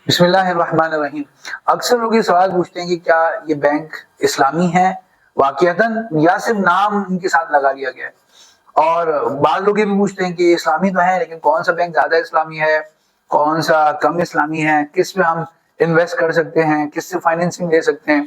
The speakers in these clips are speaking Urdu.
بسم اللہ الرحمن الرحیم۔ اکثر لوگ یہ سوال پوچھتے ہیں کہ کیا یہ بینک اسلامی ہے واقعتاً یا صرف نام ان کے ساتھ لگا لیا گیا ہے، اور بعض لوگ یہ بھی پوچھتے ہیں کہ اسلامی تو ہے لیکن کون سا بینک زیادہ اسلامی ہے، کون سا کم اسلامی ہے، کس میں ہم انویسٹ کر سکتے ہیں، کس سے فائنینسنگ لے سکتے ہیں۔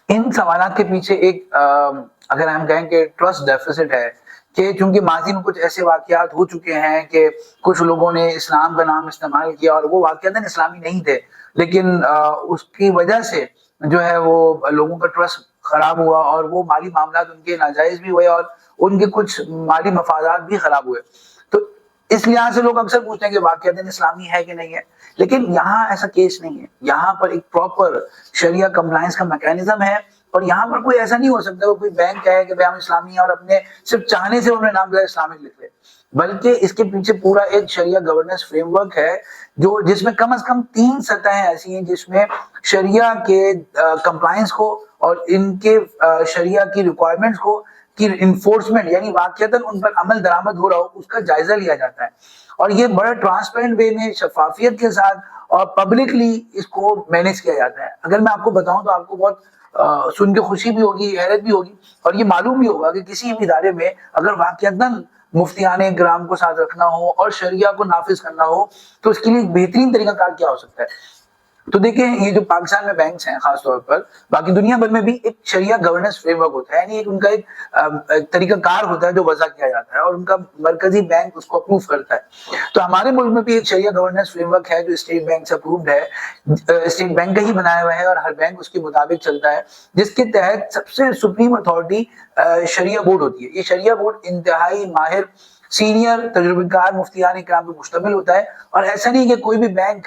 ان سوالات کے پیچھے ایک اگر ہم کہیں کہ ٹرسٹ ڈیفیسٹ ہے، کہ چونکہ ماضی میں کچھ ایسے واقعات ہو چکے ہیں کہ کچھ لوگوں نے اسلام کا نام استعمال کیا اور وہ واقعتاً اسلامی نہیں تھے، لیکن اس کی وجہ سے جو ہے وہ لوگوں کا ٹرسٹ خراب ہوا اور وہ مالی معاملات ان کے ناجائز بھی ہوئے اور ان کے کچھ مالی مفادات بھی خراب ہوئے۔ تو اس لحاظ سے لوگ اکثر پوچھتے ہیں کہ واقعتاً اسلامی ہے کہ نہیں ہے، لیکن یہاں ایسا کیس نہیں ہے۔ یہاں پر ایک پراپر شریعہ کمپلائنس کا میکینزم ہے، اور یہاں پر کوئی ایسا نہیں ہو سکتا وہ کوئی بینک ہے کہ ہم اسلامی ہیں اور اپنے صرف چاہنے سے انہوں نے نام اسلامک لکھ لے، بلکہ اس کے پیچھے پورا ایک شریعہ گورننس فریم ورک ہے جو جس میں کم از کم 3 سطحیں ایسی ہیں جس میں شریعہ کے کمپلائنس کو اور ان کے شریعہ کی ریکوائرمنٹس کو کی انفورسمنٹ، یعنی واقعتاً ان پر عمل درآمد ہو رہا ہو، اس کا جائزہ لیا جاتا ہے، اور یہ بڑا ٹرانسپیرنٹ وے میں شفافیت کے ساتھ اور پبلکلی اس کو مینج کیا جاتا ہے۔ اگر میں آپ کو بتاؤں تو آپ کو بہت سن کے خوشی بھی ہوگی، حیرت بھی ہوگی، اور یہ معلوم بھی ہوگا کہ کسی بھی ادارے میں اگر واقعتاً مفتیان کرام کو ساتھ رکھنا ہو اور شریعہ کو نافذ کرنا ہو تو اس کے لیے بہترین طریقہ کار کیا ہو سکتا ہے۔ تو دیکھیں، یہ جو پاکستان میں بینکس ہیں خاص طور پر، باقی دنیا بھر میں بھی ایک شریعہ گورننس فریم ورک ہوتا ہے، یعنی ان کا ایک طریقہ کار ہوتا ہے جو وضع کیا جاتا ہے اور ان کا مرکزی بینک اس کو اپروو کرتا ہے۔ تو ہمارے ملک میں بھی ایک شریعہ گورننس فریم ورک ہے جو اسٹیٹ بینک سے اپرووڈ ہے، اسٹیٹ بینک کا ہی بنایا ہوا ہے اور ہر بینک اس کے مطابق چلتا ہے، جس کے تحت سب سے سپریم اتھارٹی شریعہ بورڈ ہوتی ہے۔ یہ شریعہ بورڈ انتہائی ماہر سینئر تجربہ کار مفتیان کرام پر مشتمل ہوتا ہے، اور ایسا نہیں کہ کوئی بھی بینک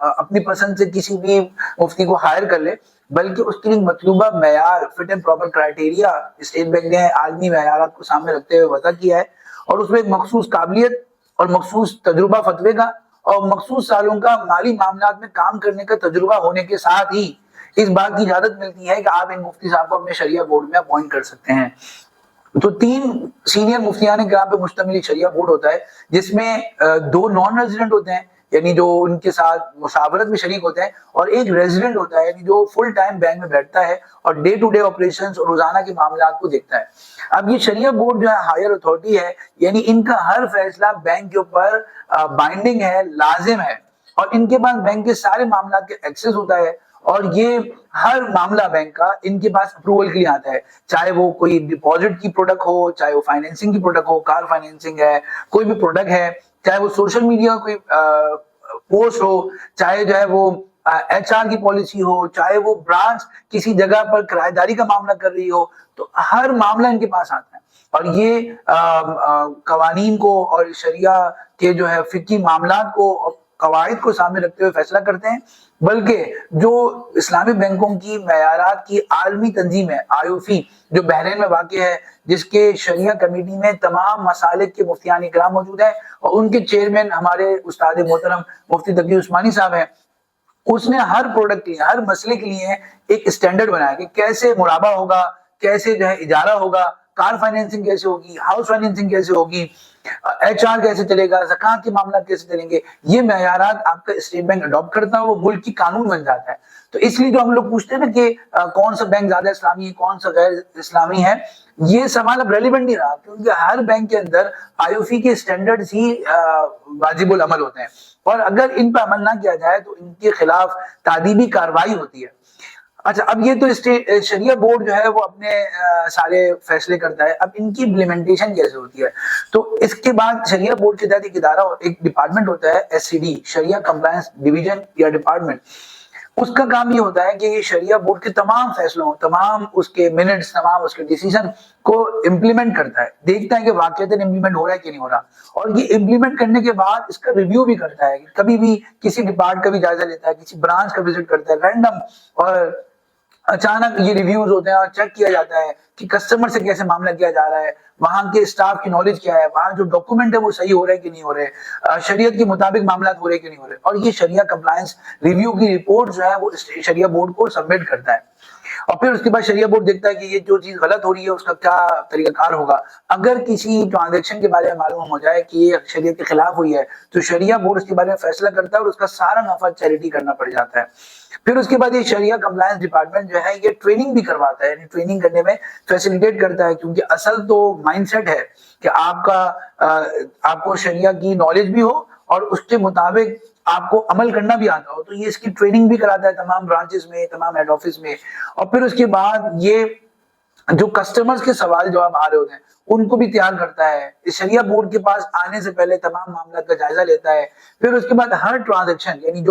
اپنی پسند سے کسی بھی مفتی کو ہائر کر لے، بلکہ اس کے لیے مطلوبہ معیار fit and proper criteria state bank نے عالمی معیارات کو سامنے رکھتے ہوئے وضع کیا ہے، اور اس میں ایک مخصوص قابلیت اور مخصوص تجربہ فتوے کا اور مخصوص سالوں کا مالی معاملات میں کام کرنے کا تجربہ ہونے کے ساتھ ہی اس بات کی اجازت ملتی ہے کہ آپ ان مفتی صاحب کو اپنے شریعہ بورڈ میں اپوائنٹ کر سکتے ہیں۔ تو 3 سینئر مفتیان کرام پہ مشتمل شریعہ بورڈ ہوتا ہے، جس میں 2 نان ریزیڈنٹ ہوتے ہیں، یعنی جو ان کے ساتھ مشاورت میں شریک ہوتے ہیں، اور ایک ریزیڈنٹ ہوتا ہے، یعنی جو فل ٹائم بینک میں بیٹھتا ہے اور ڈے ٹو ڈے آپریشنز اور روزانہ کے معاملات کو دیکھتا ہے۔ اب یہ شریعہ بورڈ جو ہے ہائر اتھارٹی ہے، یعنی ان کا ہر فیصلہ بینک کے اوپر بائنڈنگ ہے، لازم ہے، اور ان کے پاس بینک کے سارے معاملات کے ایکسس ہوتا ہے، اور یہ ہر معاملہ بینک کا ان کے پاس اپروول کے لیے آتا ہے، چاہے وہ کوئی ڈپازٹ کی پروڈکٹ ہو، چاہے وہ فائنینسنگ کی پروڈکٹ ہو، کار فائنینسنگ ہے، کوئی بھی پروڈکٹ ہے، چاہے وہ سوشل میڈیا کوئی پوسٹ ہو، چاہے جو ہے وہ ایچ آر کی پالیسی ہو، چاہے وہ برانچ کسی جگہ پر کرایہ داری کا معاملہ کر رہی ہو، تو ہر معاملہ ان کے پاس آتا ہے، اور یہ قوانین کو اور شریعہ کے جو ہے فقہی معاملات کو قواعد کو سامنے رکھتے ہوئے فیصلہ کرتے ہیں، بلکہ جو اسلامی بینکوں کی معیارات کی عالمی تنظیم ہے IOC جو بحرین میں واقع ہے، جس کے شریعہ کمیٹی میں تمام مسالک کے مفتیان کرام موجود ہیں، اور ان کے چیئرمین ہمارے استاد محترم مفتی تقی عثمانی صاحب ہیں، اس نے ہر پروڈکٹ کے لیے، ہر مسئلے کے لیے ایک اسٹینڈرڈ بنایا کہ کیسے مرابہ ہوگا، کیسے جو ہے اجارہ ہوگا، کار فائنینسنگ کیسے ہوگی، ہاؤس فائنینسنگ کیسے ہوگی، ایچ آر کیسے چلے گا، زکوٰۃ کے معاملات کیسے چلیں گے۔ یہ معیارات آپ کا اسٹیٹ بینک اڈاپٹ کرتا ہے، وہ ملک کی قانون بن جاتا ہے۔ تو اس لیے جو ہم لوگ پوچھتے ہیں نا کہ کون سا بینک زیادہ اسلامی ہے، کون سا غیر اسلامی ہے، یہ سوال اب ریلیونٹ نہیں رہا، کیونکہ ہر بینک کے اندر IOC کے اسٹینڈرڈز ہی واجب العمل ہوتے ہیں، اور اگر ان پر عمل نہ کیا جائے تو ان کے خلاف تعدیبی کارروائی ہوتی ہے۔ اچھا، اب یہ تو شریعہ بورڈ جو ہے وہ اپنے سارے فیصلے کرتا ہے، اب ان کی امپلیمنٹیشن کیسے ہوتی ہے؟ تو اس کے بعد شریعہ بورڈ کے تحت ایک ادارہ، ایک ڈپارٹمنٹ ہوتا ہے SCD، شریعہ کمپلائنس ڈویژن یا ڈپارٹمنٹ۔ اس کا کام یہ ہوتا ہے کہ یہ شریعہ بورڈ کے تمام فیصلوں، تمام اس کے منٹس، تمام اس کے ڈیسیژن کو امپلیمنٹ کرتا ہے، دیکھتا ہے کہ واقعتاً امپلیمنٹ ہو رہا ہے کہ نہیں ہو رہا، اور یہ امپلیمنٹ کرنے کے بعد اس کا ریویو بھی کرتا ہے، کبھی بھی کسی ڈپارٹ کا بھی جائزہ لیتا ہے، کسی برانچ کا وزٹ کرتا ہے رینڈم، اور اچانک یہ ریویوز ہوتے ہیں اور چیک کیا جاتا ہے کہ کسٹمر سے کیسے معاملہ کیا جا رہا ہے، وہاں کے اسٹاف کی نالج کیا ہے، وہاں جو ڈاکومنٹ ہے وہ صحیح ہو رہے کہ نہیں ہو رہے، شریعت کے مطابق معاملات ہو رہے کہ نہیں ہو رہے، اور یہ شریعہ کمپلائنس ریویو کی رپورٹ جو ہے وہ شریعہ بورڈ کو سبمٹ کرتا ہے۔ اور پھر اس کے بعد شریعہ بورڈ دیکھتا ہے کہ یہ جو چیز غلط ہو رہی ہے اس کا کیا طریقہ کار ہوگا. اگر کسی ٹرانزیکشن کے بارے میں معلوم ہو جائے کہ یہ شریعت کے خلاف ہوئی ہے تو شریعہ بورڈ اس کے بارے میں فیصلہ کرتا ہے اور اس کا سارا نفع چیریٹی کرنا پڑ جاتا ہے. پھر اس کے بعد یہ شریعہ کمپلائنس ڈپارٹمنٹ جو ہے یہ ٹریننگ بھی کرواتا ہے, یعنی ٹریننگ کرنے میں فیسیلیٹیٹ کرتا ہے, کیونکہ اصل تو مائنڈ سیٹ ہے کہ آپ کو شریعہ کی نالج بھی ہو اور اس کے مطابق آپ کو عمل کرنا بھی آتا ہو. تو یہ اس کی ٹریننگ بھی کراتا ہے تمام برانچز میں, تمام ہیڈ آفس میں. اور پھر اس کے بعد یہ جو کسٹمرز کے سوال جواب آ رہے ہوتے ہیں ان کو بھی تیار کرتا ہے. شریعہ بورڈ کے پاس آنے سے پہلے تمام معاملات کا جائزہ لیتا ہے. پھر اس کے بعد ہر ٹرانزیکشن, یعنی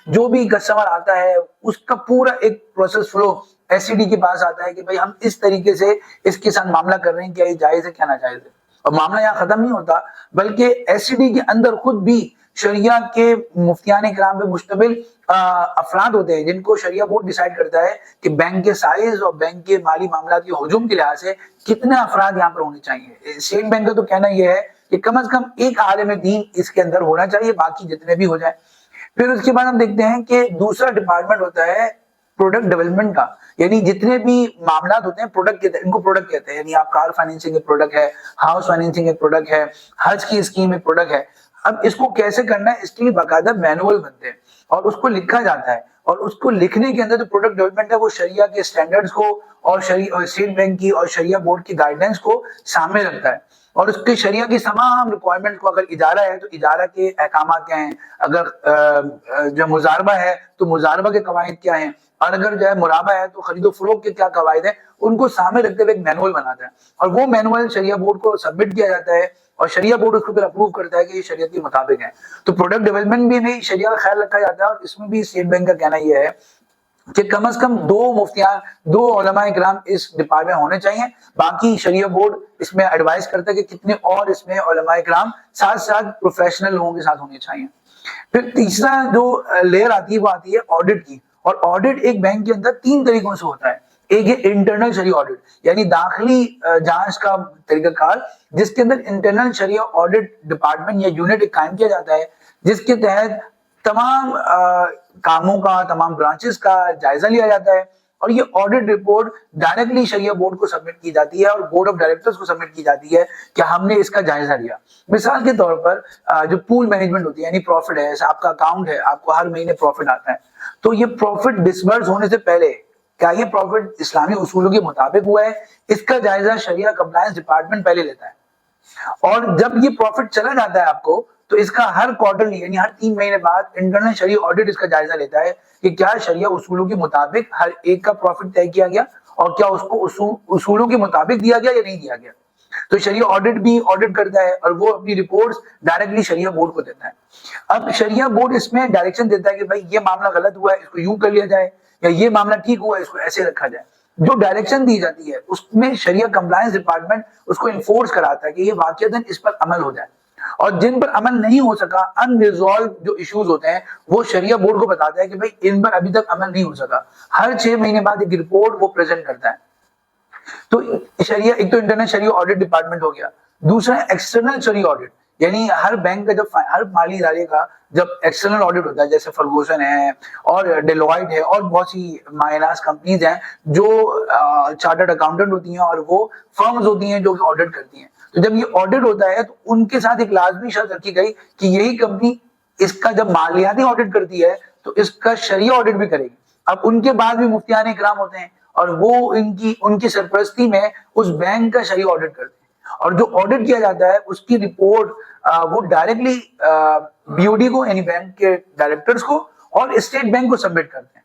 جو بھی کسٹمر آتا ہے اس کا پورا ایک process flow S C D کے پاس آتا ہے کہ بھائی ہم اس طریقے سے اس کے ساتھ معاملہ کر رہے ہیں, کیا یہ جائز ہے کیا ناجائز ہے. اور معاملہ یہاں ختم نہیں ہوتا بلکہ ایس سی ڈی کے اندر خود بھی شریعہ کے مفتیان کرام پہ مشتمل افراد ہوتے ہیں جن کو شریعہ بورڈ ڈیسائیڈ کرتا ہے کہ بینک کے سائز اور بینک کے مالی معاملات کے ہجوم کے لحاظ سے کتنے افراد یہاں پر ہونے چاہیے. اسٹیٹ بینک کا تو کہنا یہ ہے کہ کم از کم ایک عالم دین اس کے اندر ہونا چاہیے, باقی جتنے بھی ہو جائے. پھر اس کے بعد ہم دیکھتے ہیں کہ دوسرا ڈپارٹمنٹ ہوتا ہے پروڈکٹ ڈیولپمنٹ کا, یعنی جتنے بھی معاملات ہوتے ہیں پروڈکٹ کہتے ہیں, ان کو پروڈکٹ کہتے ہیں. یعنی آپ کار فائنینسنگ ایک پروڈکٹ ہے, ہاؤس فائنینسنگ ایک پروڈکٹ ہے, حج کی اسکیم ایک پروڈکٹ ہے. اب اس کو کیسے کرنا ہے اس کے لیے باقاعدہ مینول بنتے ہیں اور اس کو لکھا جاتا ہے, اور اس کو لکھنے کے اندر جو پروڈکٹ ڈیولپمنٹ ہے وہ شریعہ کے اسٹینڈرڈز کو اور اسٹیٹ بینک کی اور شریعہ بورڈ کی گائیڈ لائنس کو سامنے رکھتا ہے. اور اس کے شریعہ کی تمام ریکوائرمنٹ کو, اگر اجارہ ہے تو اجارہ کے احکامات کیا ہیں, اگر جو مزاربہ ہے تو مزاربہ کے قواعد کیا ہیں, اور اگر جو ہے مرابہ ہے تو خرید و فروخت کے کیا قواعد ہیں, ان کو سامنے رکھتے ہوئے ایک مینول بناتا ہے. اور وہ مینول شریعہ بورڈ کو سبمٹ کیا جاتا ہے اور شریعہ بورڈ اس کو پھر اپروو کرتا ہے کہ یہ شریعت کے مطابق ہے. تو پروڈکٹ ڈیولپمنٹ میں بھی شریعہ کا خیال رکھا جاتا ہے, اور اس میں بھی اسٹیٹ بینک کا کہنا یہ ہے کہ کم از کم دو علماء کرام اس ڈپارٹمنٹ ہونے چاہیے. باقی شریعہ بورڈ اس میں ایڈوائز کرتا ہے کہ کتنے اور اس میں علماء کرام ساتھ ساتھ پروفیشنل لوگوں کے ساتھ ہونے چاہیے. پھر تیسرا جو لیئر آتی ہے وہ آتی ہے آڈٹ کی. اور آڈٹ ایک بینک کے اندر 3 طریقوں سے ہوتا ہے. ایک ہے انٹرنل شریعہ آڈٹ, یعنی داخلی جانچ کا طریقہ کار, جس کے اندر انٹرنل شریعہ آڈٹ ڈپارٹمنٹ یا یونٹ قائم کیا جاتا ہے, جس کے تحت تمام کاموں کا, تمام برانچز کا جائزہ لیا جاتا ہے. اور یہ آڈٹ رپورٹ ڈائریکٹلی شریعہ بورڈ کو سبمٹ کی جاتی ہے اور بورڈ آف ڈائریکٹرز کو سبمٹ کی جاتی ہے کہ ہم نے اس کا جائزہ لیا. مثال کے طور پر جو پول مینجمنٹ ہوتی ہے, یعنی پروفٹ ہے, آپ کا اکاؤنٹ ہے, آپ کو ہر مہینے پروفٹ آتا ہے, تو یہ پروفٹ ڈسبرس ہونے سے پہلے کیا یہ پروفٹ اسلامی اصولوں کے مطابق ہوا ہے, اس کا جائزہ شریعہ کمپلائنس ڈپارٹمنٹ پہلے لیتا ہے. اور جب یہ پروفٹ چلا جاتا ہے آپ کو تو اس کا ہر کوارٹرلی یعنی ہر 3 مہینے بعد انٹرنل شریعہ آڈٹ اس کا جائزہ لیتا ہے کہ کیا شریعہ اصولوں کے مطابق ہر ایک کا پروفٹ طے کیا گیا اور کیا اس کو اصولوں کے مطابق دیا گیا یا نہیں دیا گیا. تو شریعہ آڈٹ بھی آڈٹ کرتا ہے اور وہ اپنی رپورٹس ڈائریکٹلی شریعہ بورڈ کو دیتا ہے. اب شریعہ بورڈ اس میں ڈائریکشن دیتا ہے کہ بھائی یہ معاملہ غلط ہوا ہے, اس کو یوں کر لیا جائے, یا یہ معاملہ ٹھیک ہوا ہے, اس کو ایسے رکھا جائے. جو ڈائریکشن دی جاتی ہے اس میں شریعہ کمپلائنس ڈپارٹمنٹ اس کو انفورس کراتا ہے کہ یہ واقعتاً اس پر عمل ہو جائے. اور جن پر عمل نہیں ہو سکا, ان ریزالو جو ایشوز ہوتے ہیں, وہ شریعہ بورڈ کو بتاتا ہے کہ بھائی ان پر ابھی تک عمل نہیں ہو سکا. ہر 6 مہینے بعد ایک رپورٹ وہ پریزنٹ کرتا ہے. تو شریعہ, ایک تو انٹرنل شریعہ آڈٹ ڈپارٹمنٹ ہو گیا. دوسرا ایکسٹرنل شریعہ آڈٹ, یعنی ہر بینک کا جب ہر مالی ادارے کا جب ایکسٹرنل آڈٹ ہوتا ہے, جیسے فرگوسن ہے اور ڈیلوائٹ ہے اور بہت سی مایہ کمپنیز ہیں جو چارٹرڈ اکاؤنٹنٹ ہوتی ہیں اور وہ فرمز ہوتی ہیں جو کہ آڈٹ کرتی ہیں. تو جب یہ آڈٹ ہوتا ہے تو ان کے ساتھ ایک لازمی شرط رکھی گئی کہ یہی کمپنی اس کا جب مالیاتی آڈٹ کرتی ہے تو اس کا شریعہ آڈٹ بھی کرے گی. اب ان کے بعد بھی مفتیان اکرام ہوتے ہیں اور وہ ان کی سرپرستی میں اس بینک کا شریعہ آڈٹ کرتے ہیں. اور جو آڈٹ کیا جاتا ہے اس کی رپورٹ وہ ڈائریکٹلی بی او ڈی کو, یعنی بینک کے ڈائریکٹرز کو اور اسٹیٹ بینک کو سبمٹ کرتے ہیں.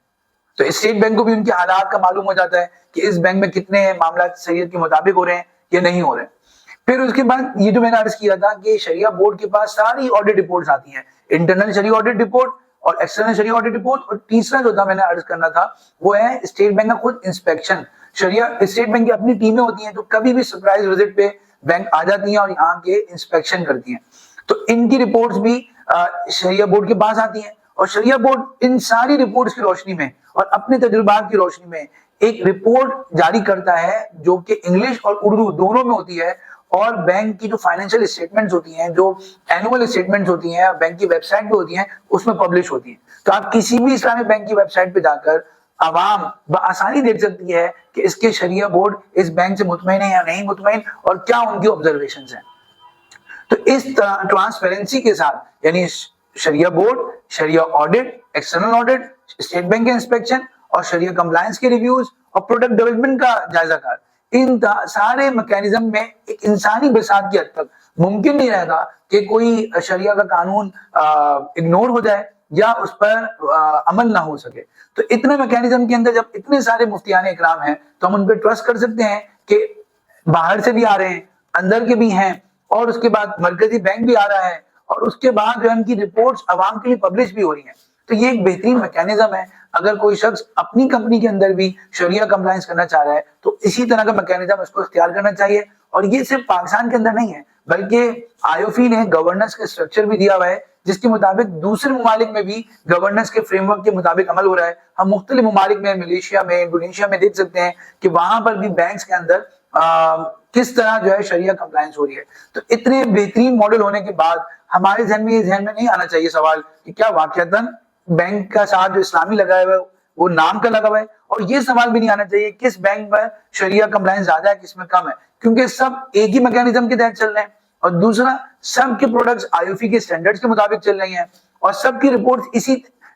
تو اسٹیٹ بینک کو بھی ان کے حالات کا معلوم ہو جاتا ہے کہ اس بینک میں کتنے معاملات شریعت کے مطابق ہو رہے ہیں یا نہیں ہو رہے ہیں. پھر اس کے بعد یہ جو میں نے عرض کیا تھا کہ شریعہ بورڈ کے پاس ساری آڈٹ رپورٹس آتی ہیں, انٹرنل شریعہ آڈٹ رپورٹ اور ایکسٹرنل شریعہ آڈٹ رپورٹ. اور تیسرا جو تھا میں نے عرض کرنا تھا وہ ہے اسٹیٹ بینک کا خود انسپیکشن. اسٹیٹ بینک کی اپنی ٹیمیں ہوتی ہیں جو کبھی بھی سرپرائز وزٹ پہ بینک آ جاتی ہیں اور یہاں کے انسپیکشن کرتی ہیں. تو ان کی رپورٹس بھی شریعہ بورڈ کے پاس آتی ہیں, اور شریعہ بورڈ ان ساری رپورٹس کی روشنی میں اور اپنے تجربات کی روشنی میں ایک رپورٹ جاری کرتا ہے جو کہ انگلش اور اردو دونوں میں ہوتی ہے. اور بینک کی جو فائنینشیل اسٹیٹمنٹس ہوتی ہیں, جو اینوئل اسٹیٹمنٹس ہوتی ہیں, بینک کی ویب سائٹ پہ ہوتی ہیں, اس میں پبلش ہوتی ہیں. تو آپ کسی بھی اسلامی بینک کی ویب سائٹ پہ جا کر عوام بآسانی دیکھ سکتی ہے کہ اس کے شریعہ بورڈ اس بینک سے مطمئن ہے یا نہیں مطمئن اور کیا ان کی آبزرویشنز ہیں. تو اس طرح ٹرانسپیرنسی کے ساتھ یعنی شریعہ بورڈ، شریعہ audit, external audit, state bank کے انسپیکشن اور شریعہ کمپلائنس کے ریویوز اور پروڈکٹ ڈیولپمنٹ کا جائزہ کار، ان سارے میکینزم میں ایک انسانی بساط کی حد تک ممکن نہیں رہتا کہ کوئی شریعہ کا قانون اگنور ہو جائے یا اس پر عمل نہ ہو سکے. تو اتنے میکینزم کے اندر جب اتنے سارے مفتیان اکرام ہیں تو ہم ان پہ ٹرسٹ کر سکتے ہیں کہ باہر سے بھی آ رہے ہیں، اندر کے بھی ہیں، اور اس کے بعد مرکزی بینک بھی آ رہا ہے، اور اس کے بعد جو ان کی رپورٹس عوام کے لیے پبلش بھی ہو رہی ہیں. تو یہ ایک بہترین میکینزم ہے. اگر کوئی شخص اپنی کمپنی کے اندر بھی شریعہ کمپلائنس کرنا چاہ رہا ہے تو اسی طرح کا میکینزم اس کو اختیار کرنا چاہیے. اور یہ صرف پاکستان کے اندر نہیں ہے بلکہ IOFI نے گورننس کا اسٹرکچر بھی دیا ہوا ہے جس کے مطابق دوسرے ممالک میں بھی گورننس کے فریم ورک کے مطابق عمل ہو رہا ہے. ہم مختلف ممالک میں، ملیشیا میں، انڈونیشیا میں دیکھ سکتے ہیں کہ وہاں پر بھی بینکس کے اندر کس طرح جو ہے شریعہ کمپلائنس ہو رہی ہے. تو اتنے بہترین ماڈل ہونے کے بعد ہمارے ذہن میں نہیں آنا چاہیے سوال کہ کیا واقعتاً بینک کا ساتھ جو اسلامی لگا ہوا ہے وہ نام کا لگا ہوا ہے، اور یہ سوال بھی نہیں آنا چاہیے کس بینک پر شریعہ کمپلائنس زیادہ ہے کس میں کم ہے، کیونکہ سب ایک ہی میکینزم کے تحت چل رہے ہیں. اور دوسرا، سب کے پروڈکٹس IOFI کے سٹینڈرڈز کے مطابق چل رہی ہیں اور سب کی رپورٹس اسی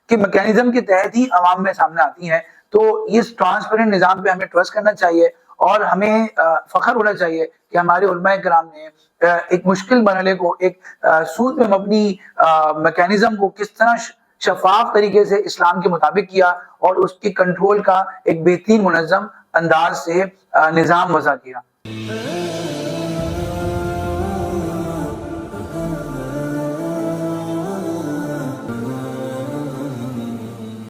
کے میکینزم کے تحت ہی عوام میں سامنے آتی ہیں. تو اس ٹرانسپیرنٹ نظام پہ ہمیں ٹرسٹ کرنا چاہیے اور ہمیں فخر ہونا چاہیے کہ ہمارے علماء کرام نے ایک مشکل مرحلے کو، ایک سود پہ مبنی میکینزم کو کس طرح شفاف طریقے سے اسلام کے مطابق کیا اور اس کی کنٹرول کا ایک بہترین منظم انداز سے نظام وضع کیا.